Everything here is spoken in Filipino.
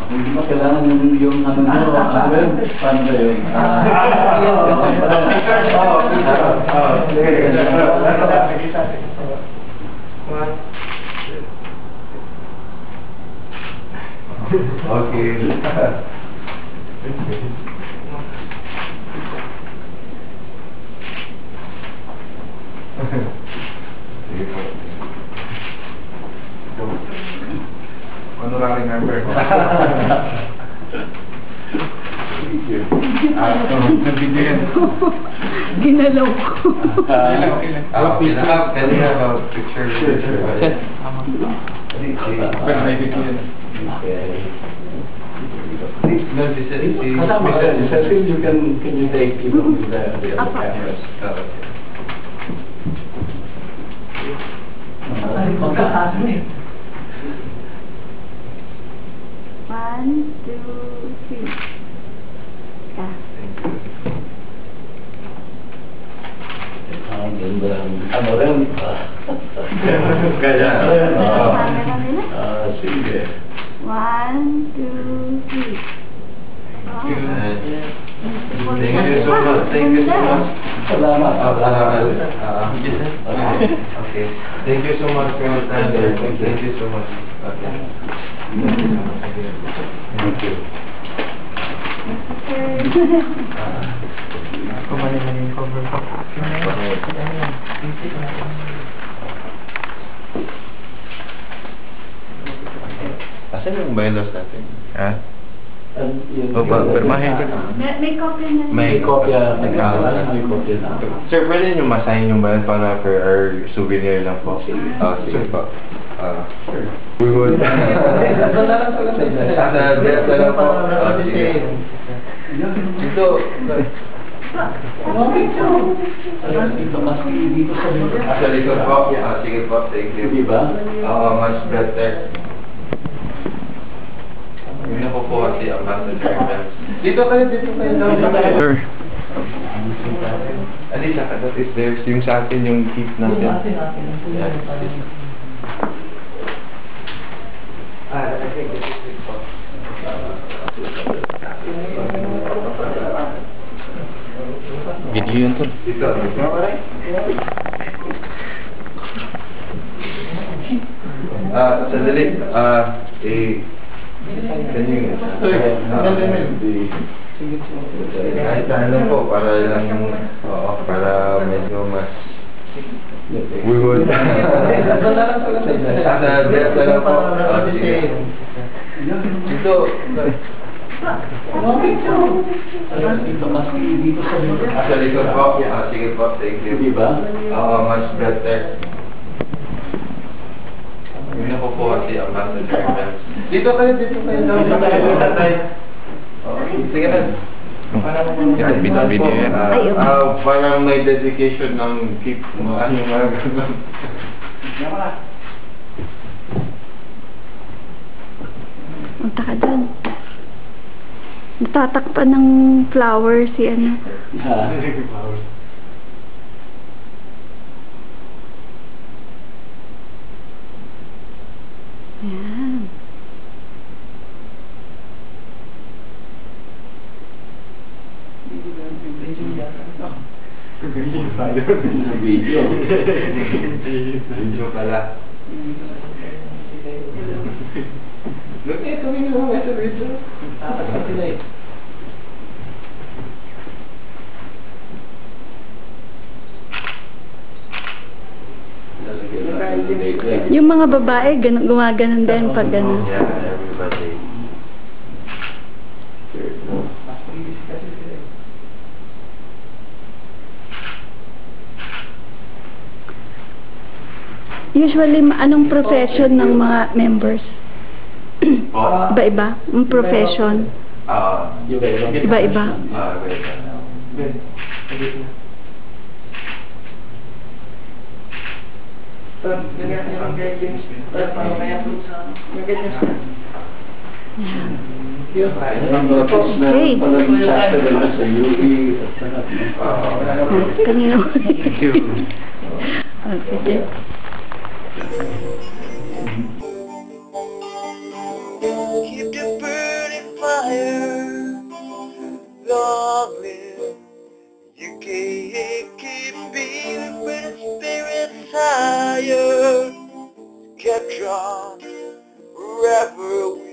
Hindi ba kailangan yung ano nyo? Paano ba yun? Okay. Honorary member ko. Nabigyan yan. Ginalaw ko. Okay na. Can you have a picture? Pero may video yan. No, this is... You can you take even with the other cameras? Oh, okay. Magkakaso eh. 1, 2, 3. Ang ganda. Ano rin? Kaya. Sige. 1, 2, 3. Thank you so much. Thank you so much. Salamat. Okay. Thank you so much for your time. Thank you so much. Okay. Thank you. Kumali na yung cover ko. Asan yung bylaws natin? Ha? Opa, permahin ka. May copy na. May kopya. May kopya na. Sir, pwede nyo masign yung bylaws para for our souvenir lang po? Sige po. We would... Sa death na lang po. Sige. Dito. Sa likod po. Sige po, thank you. Diba? Much better. Yun na po po kasi ambassador. Dito kayo. Sir. Alisa, that is theirs. Yung sa atin, yung keep natin. I think this is it po. Video yun to. Dito. Sandali. Kanyo. Kahit ano po, para lang yung, para medyo mas we would sa death na lang po. Dito. Sa likod po. Sige po, thank you. Diba? Much better. Yun na po po kasi ambassador. Dito kayo. Sige na. Video yan. Parang may dedication ng keep mo. Ano yung mga gano'n? Punta ka dun. Natatakpan ng flower si ano. Ayan. Video pala. Look at kami naman sa video. Yung mga babae, gumaganon din pag gano'n. Yeah, everybody. Usually, anong profession ng mga members? Iba-iba? Ang profession? Iba-iba? Kanino? Sige. Keep the burn. fire, darling. You can't keep beating with the spirits higher. Kept on rapper.